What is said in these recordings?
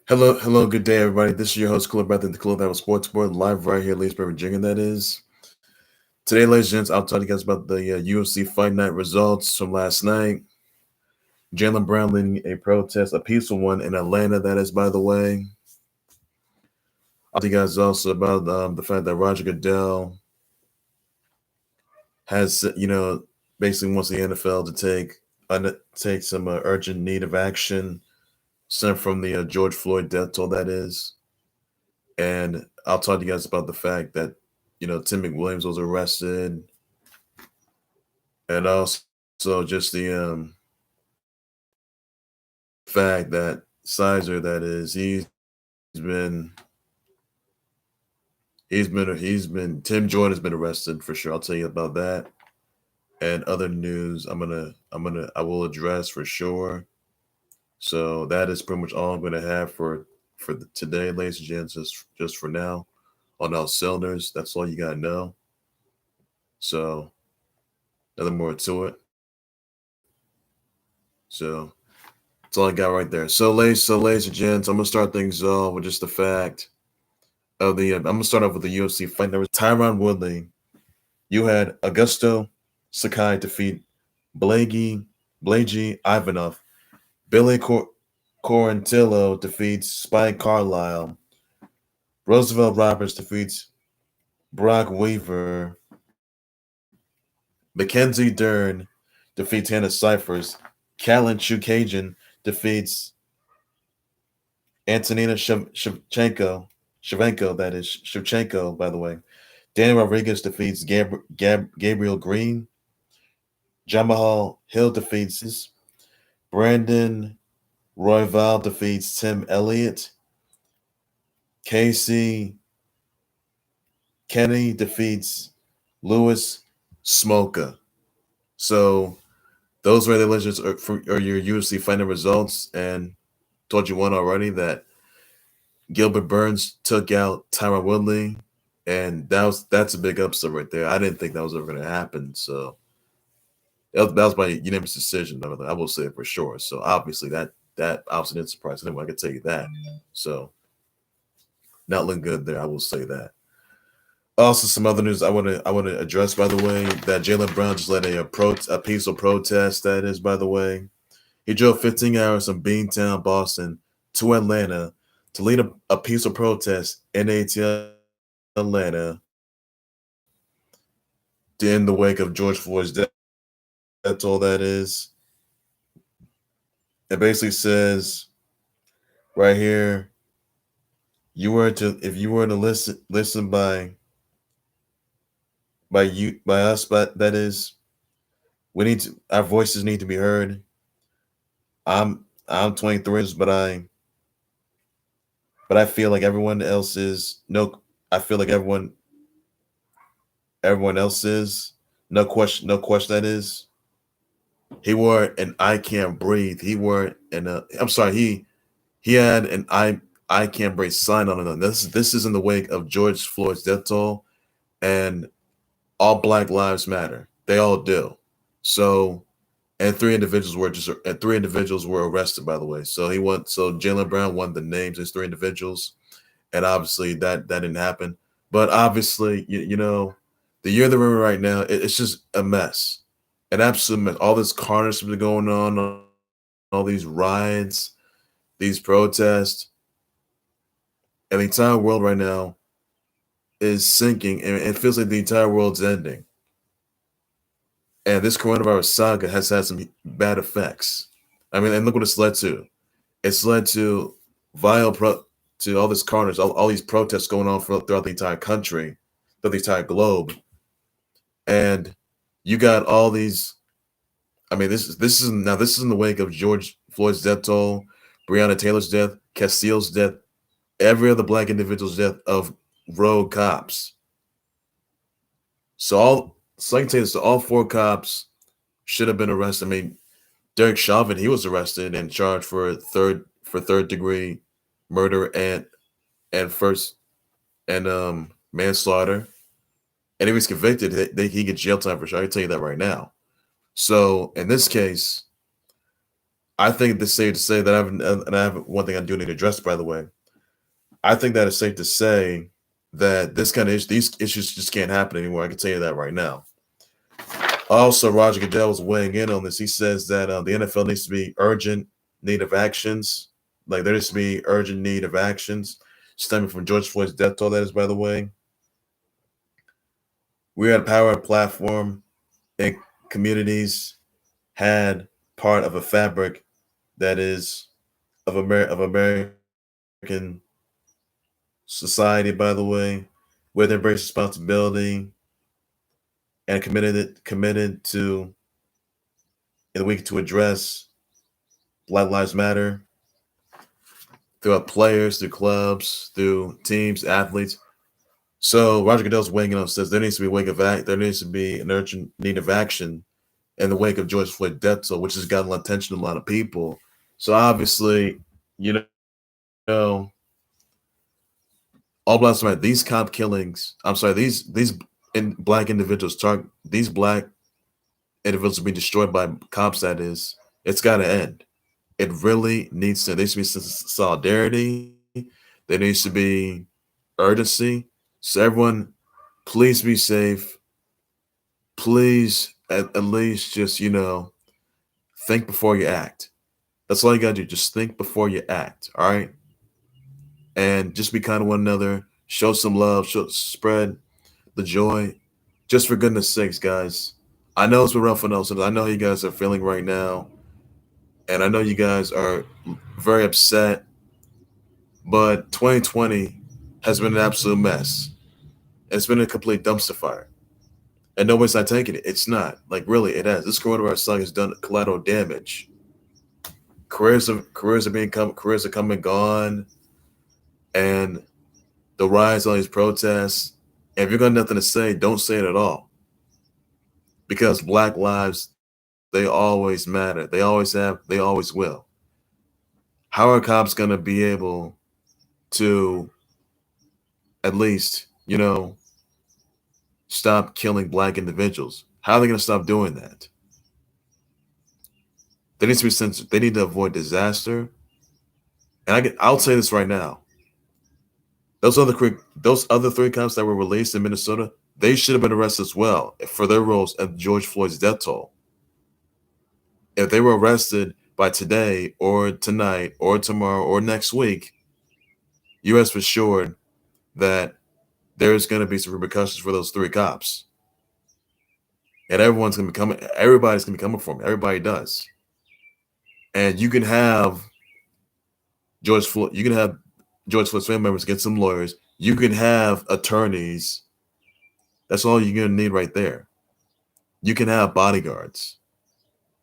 Hello, good day, everybody. This is your host, Gilbert, the Club that was Sports Board, live right here in Leesburg, Virginia. That is. Today, ladies and gents, I'll tell you guys about the UFC Fight Night results from last night. Jaylen Brown leading a protest, a peaceful one in Atlanta, that is, by the way. I'll tell you guys also about the fact that Roger Goodell has, basically wants the NFL to take some urgent need of action sent from the George Floyd death toll, that is. And I'll talk to you guys about the fact that, Tim McWilliams was arrested. And also just the fact that Sizer, that is, he's been Tim Jordan has been arrested for sure. I'll tell you about that. And other news I will address for sure. So that is pretty much all I'm gonna have for today, ladies and gents, just for now. On all cylinders. That's all you gotta know. So nothing more to it. So that's all I got right there. So ladies and gents, I'm gonna start things off with just the fact of the. I'm gonna start off with the UFC fight. There was Tyron Woodley. You had Augusto, Sakai defeat Blagey, Ivanov. Billy Quarantillo defeats Spike Carlyle. Roosevelt Roberts defeats Brok Weaver. Mackenzie Dern defeats Hannah Cifers. Katlyn Chookagian defeats Antonina Shevchenko, that is Shevchenko, by the way. Danny Rodriguez defeats Gabriel Green. Jamahal Hill defeats Brandon Royval defeats Tim Elliot. Casey Kenney defeats Lewis Smolka. So those were the legends are your UFC Fight Night results, and told you one already that Gilbert Burns took out Tyron Woodley, and that's a big upset right there. I didn't think that was ever going to happen, so that was my unanimous decision. I will say it for sure. So obviously that obviously didn't surprise anyone. I can tell you that. So not looking good there. I will say that. Also, some other news I want to address, by the way, that Jaylen Brown just led a peaceful protest. That is, by the way, he drove 15 hours from Beantown, Boston, to Atlanta to lead a peaceful protest in ATL, Atlanta, in the wake of George Floyd's death. That's all that is. It basically says right here, if you were to listen by us, but that is, our voices need to be heard. I'm 23, but I feel like everyone else is I feel like everyone else is no question that is. He wore an "I can't breathe." He wore I'm sorry. He had an "I can't breathe" sign on it. This is in the wake of George Floyd's death toll, and all Black lives matter. They all do. So, and three individuals were arrested, by the way. So Jaylen Brown won the names of 3 individuals, and obviously that didn't happen. But obviously, the year that we're in right now, it's just a mess, an absolute mess. All this carnage has been going on, all these riots, these protests, and the entire world right now is sinking, and it feels like the entire world's ending. And this coronavirus saga has had some bad effects. I mean, and look what it's led to. It's led to to all this carnage, all these protests going on throughout the entire country, throughout the entire globe. And you got all these. I mean, this is in the wake of George Floyd's death toll, Breonna Taylor's death, Castillo's death, every other Black individual's death of rogue cops. So I can tell you this: all 4 cops should have been arrested. I mean, Derek Chauvin, he was arrested and charged for third degree murder and manslaughter, and he was convicted. He gets jail time for sure. I can tell you that right now. So in this case, I think it's safe to say that I have one thing I do need to address, by the way. I think that it's safe to say that these issues just can't happen anymore. I can tell you that right now. Also, Roger Goodell was weighing in on this. He says that the NFL needs to be urgent need of actions. Like there needs to be urgent need of actions stemming from George Floyd's death toll. That is, by the way, we had a power platform and communities had part of a fabric that is of American society, by the way, where they embrace responsibility and committed to in the week to address Black Lives Matter throughout players, through clubs, through teams, athletes. So Roger Goodell's weighing in on says there needs to be there needs to be an urgent need of action in the wake of George Floyd's death toll, which has gotten attention to a lot of people. So obviously, you know, all Black Lives these cop killings. I'm sorry, these black individuals these black individuals being destroyed by cops. That is, it's got to end. It really needs to. There needs to be solidarity. There needs to be urgency. So everyone, please be safe. Please, at least, just think before you act. That's all you gotta do. Just think before you act. All right, and just be kind to one another. Show some love. Spread the joy. Just for goodness sakes, guys. I know it's been rough on us. I know how you guys are feeling right now, and I know you guys are very upset. But 2020 has been an absolute mess. It's been a complete dumpster fire. And nobody's not taking it. It's not. Like, really, it has. This coronavirus song has done collateral damage. Careers are coming and gone. And the rise on these protests. And if you've got nothing to say, don't say it at all. Because Black lives, they always matter. They always have, they always will. How are cops going to be able to at least, stop killing Black individuals? How are they going to stop doing that? They need to be censored. They need to avoid disaster. And I'll say this right now. Those other three cops that were released in Minnesota, they should have been arrested as well for their roles at George Floyd's death toll. If they were arrested by today or tonight or tomorrow or next week, you rest assured that there's going to be some repercussions for those three cops. And everybody's going to be coming for them. Everybody does. And you can have George Floyd's family members get some lawyers. You can have attorneys. That's all you're going to need right there. You can have bodyguards,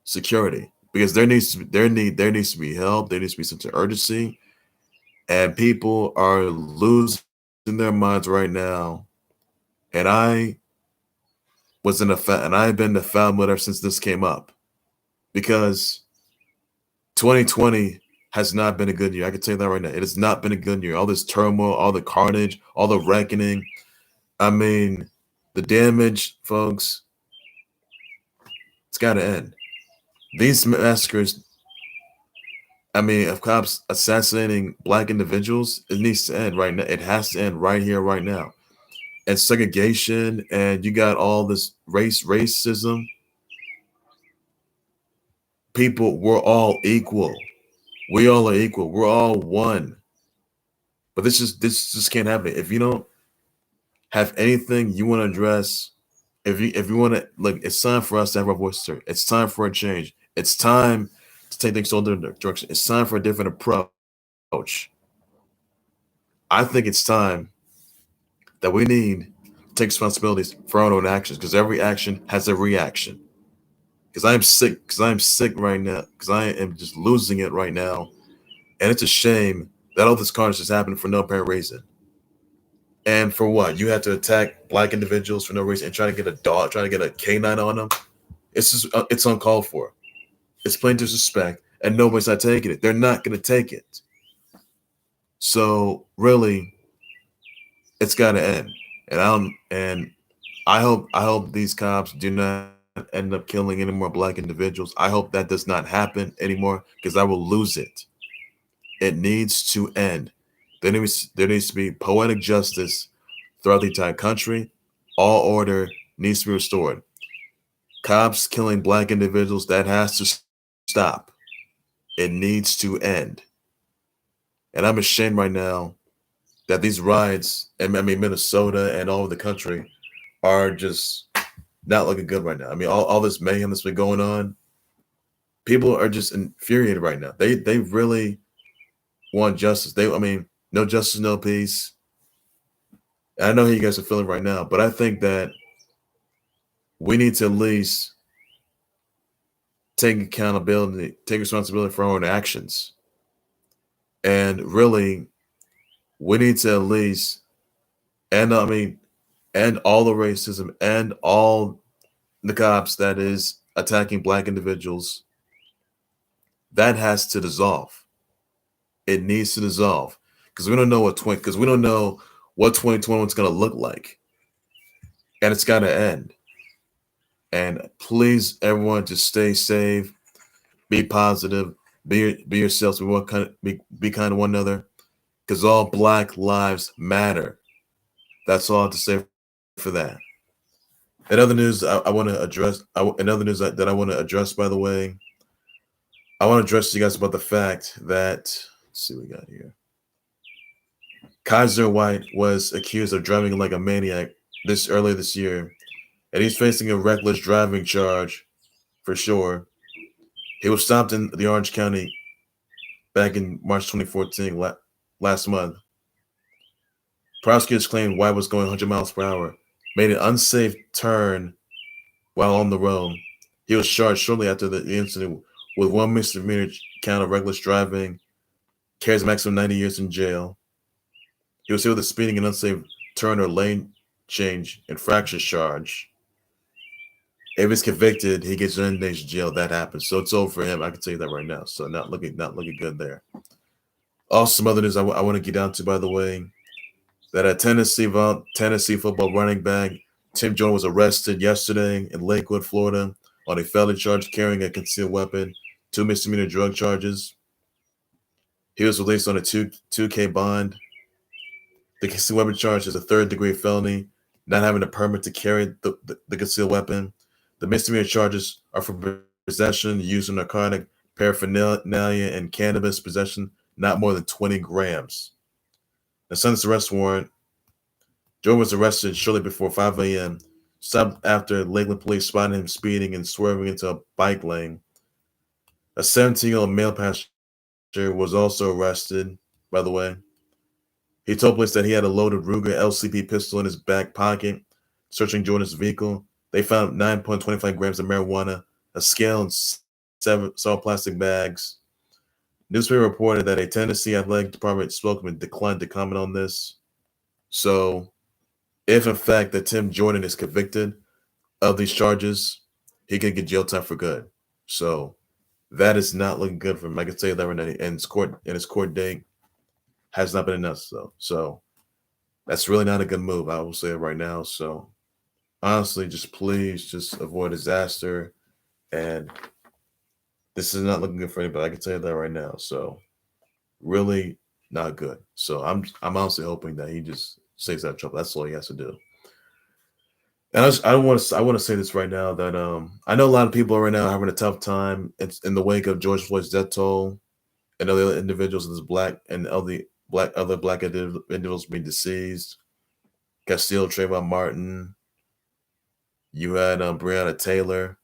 security, because there needs to be help. There needs to be sense of urgency, and people are losing their minds right now. And I've been the foul mood ever since this came up, because 2020 has not been a good year. I can tell you that right now. It has not been a good year. All this turmoil, all the carnage, all the reckoning. I mean, the damage, folks, it's got to end. These massacres, of cops assassinating Black individuals, it needs to end right now. It has to end right here, right now. And segregation, and you got all this racism. People, we're all equal. We all are equal. We're all one. But this just can't happen. If you don't have anything you want to address, if you want to look, it's time for us to have our voice heard. It's time for a change. It's time to take things in a different direction. It's time for a different approach. I think it's time that we need to take responsibilities for our own actions, because every action has a reaction. Because I am sick right now, because I am just losing it right now. And it's a shame that all this carnage is happening for no apparent reason. And for what? You have to attack Black individuals for no reason and try to get a canine on them? It's uncalled for. It's plain disrespect, and nobody's not taking it. They're not going to take it. So really, it's got to end. And I hope these cops do not end up killing any more black individuals. I hope that does not happen anymore because I will lose it. It needs to end. There needs to be poetic justice throughout the entire country. All order needs to be restored. Cops killing black individuals, that has to stop. It needs to end. And I'm ashamed right now that these riots, Minnesota and all over the country, are just not looking good right now. I mean, all this mayhem that's been going on, people are just infuriated right now. They really want justice. No justice, no peace. I know how you guys are feeling right now, but I think that we need to at least take accountability, take responsibility for our own actions. And really, we need to at least end all the racism and all the cops that is attacking black individuals. That has to dissolve. It needs to dissolve because we don't know what 2021 is going to look like, and it's got to end. And please, everyone, just stay safe, be positive, be yourselves, be kind to one another, because all Black lives matter. That's all I have to say for that. In other news, I want to address. In other news that I want to address, by the way, I want to address you guys about the fact that let's see what we got here. Kaiser White was accused of driving like a maniac earlier this year, and he's facing a reckless driving charge for sure. He was stopped in the Orange County back in March 2014, last month. Prosecutors claimed White was going 100 miles per hour, made an unsafe turn while on the road. He was charged shortly after the incident with one misdemeanor count of reckless driving, carries a maximum 90 years in jail. He was hit with a speeding and unsafe turn or lane change infraction charge. If he's convicted, he gets 9 days jail. That happens, so it's over for him. I can tell you that right now. So not looking good there. Also, some other news I want to get down to, by the way, that a Tennessee football running back Tim Jordan was arrested yesterday in Lakewood, Florida, on a felony charge carrying a concealed weapon, 2 misdemeanor drug charges. He was released on a $2K bond. The concealed weapon charge is a 3rd-degree felony, not having a permit to carry the concealed weapon. The misdemeanor charges are for possession, use of narcotic paraphernalia, and cannabis possession not more than 20 grams. The sentence arrest warrant. Jordan was arrested shortly before 5 a.m., stopped after Lakeland police spotted him speeding and swerving into a bike lane. A 17-year-old male passenger was also arrested, by the way. He told police that he had a loaded Ruger LCP pistol in his back pocket. Searching Jordan's vehicle, they found 9.25 grams of marijuana, a scale, and 7 plastic bags. Newspaper reported that a Tennessee Athletic Department spokesman declined to comment on this. So, if in fact that Tim Jordan is convicted of these charges, he can get jail time for good. So, that is not looking good for him. I can tell you that right now. And his court date has not been announced, though. So, that's really not a good move. I will say it right now. So, honestly, please avoid disaster. And this is not looking good for anybody. I can tell you that right now. So, really not good. So, I'm honestly hoping that he just stays out of trouble. That's all he has to do. And I want to say this right now that I know a lot of people right now are having a tough time in the wake of George Floyd's death toll and other individuals in this other black individuals being deceased. Castillo, Trayvon Martin. You had Breonna Taylor.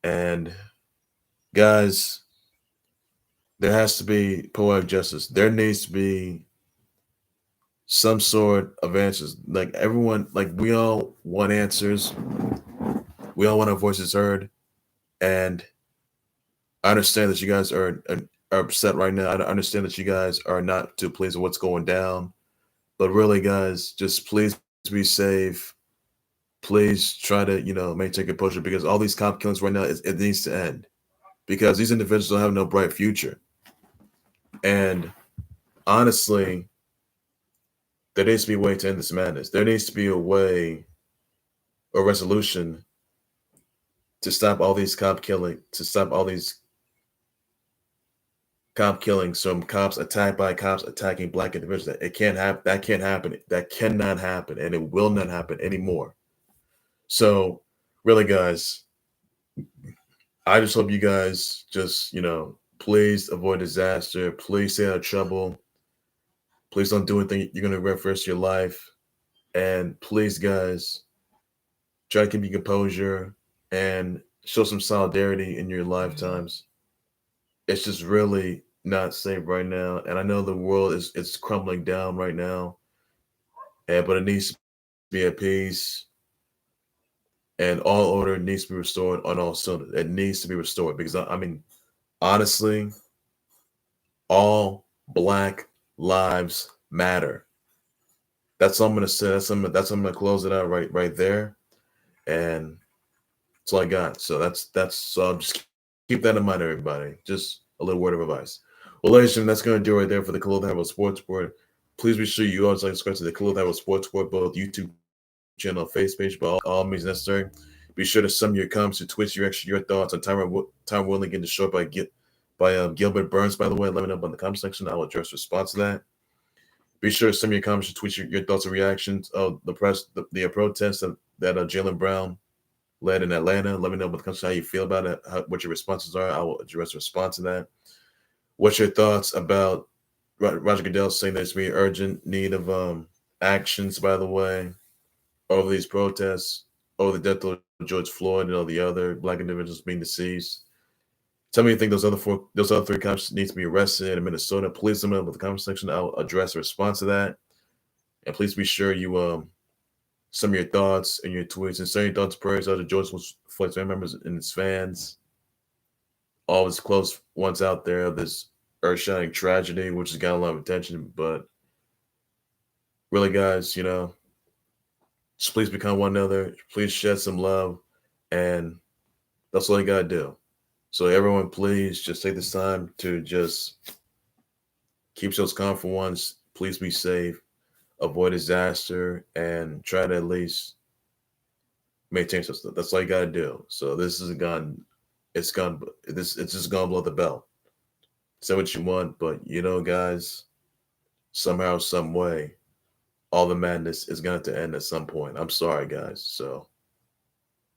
And guys, there has to be poetic justice. There needs to be some sort of answers. Like everyone, like we all want answers. We all want our voices heard. And I understand that you guys are upset right now. I understand that you guys are not too pleased with what's going down. But really, guys, just please be safe. Please try to, maintain composure because all these cop killings right now, it needs to end. Because these individuals don't have no bright future. And honestly, there needs to be a way to end this madness. There needs to be a resolution to stop all these cop killing, some cops attacked by cops attacking black individuals. It can't happen. That can't happen. That cannot happen, and it will not happen anymore. So, really, guys, I just hope you guys just, please avoid disaster. Please stay out of trouble. Please don't do anything you're going to regret for the rest of your life. And please, guys, try to keep your composure and show some solidarity in your lifetimes. It's just really not safe right now. And I know the world is crumbling down right now. But it needs to be at peace. And all order needs to be restored on all cylinders. It needs to be restored because, I mean, honestly, all Black lives matter. That's all I'm gonna say. I'm gonna close it out right there, and that's all I got. So so just keep that in mind, everybody. Just a little word of advice. Well, ladies and gentlemen, that's gonna do right there for the Clothing Hero Sports Report. Please be sure you always like to subscribe to the Clothing Hero Sports Report, both YouTube channel, Facebook page, by all means necessary. Be sure to sum your comments to Twitch, your thoughts on Tyron Woodley getting destroyed by Gilbert Burns. By the way, let me know in the comment section. I will address response to that. Be sure to send me your comments to Twitch, your thoughts and reactions of the protests that Jaylen Brown led in Atlanta. Let me know how you feel about it, what your responses are. I will address a response to that. What's your thoughts about Roger Goodell saying there's be urgent need of actions, by the way, over these protests, over the death of George Floyd and all the other Black individuals being deceased? Tell me you think those other three cops need to be arrested in Minnesota. Please let me know in the comment section. I'll address a response to that. And please be sure you some of your thoughts and your tweets and send your thoughts and prayers out to George Floyd's family members and his fans, all his close ones out there of this earth-shattering tragedy, which has got a lot of attention. But really, guys, just please become one another. Please shed some love, and that's all you gotta do. So everyone, please just take this time to just keep yourselves calm for once. Please be safe, avoid disaster, and try to at least maintain yourself. That's all you gotta do. So this is it's just gonna blow the bell. Say what you want, but guys, somehow, some way, all the madness is going to end at some point. I'm sorry, guys. So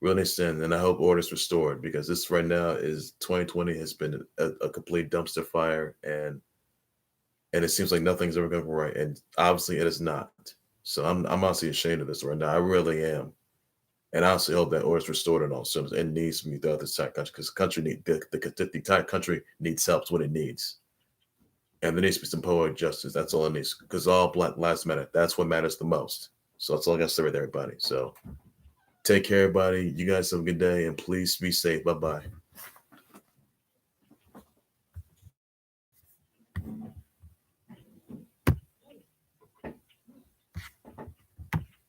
really understand, and I hope order's restored, because this right now is 2020 has been a complete dumpster fire, and it seems like nothing's ever going to go right, and obviously it is not. So I'm honestly ashamed of this right now. I really am, and I honestly hope that order's restored in all terms. It needs to be throughout this entire country, because the entire country needs help. It's what it needs, and there needs to be some poetic justice. That's all it needs, because all Black lives matter. That's what matters the most. So that's all I got to say with everybody. So take care, everybody. You guys have a good day, and please be safe. Bye-bye.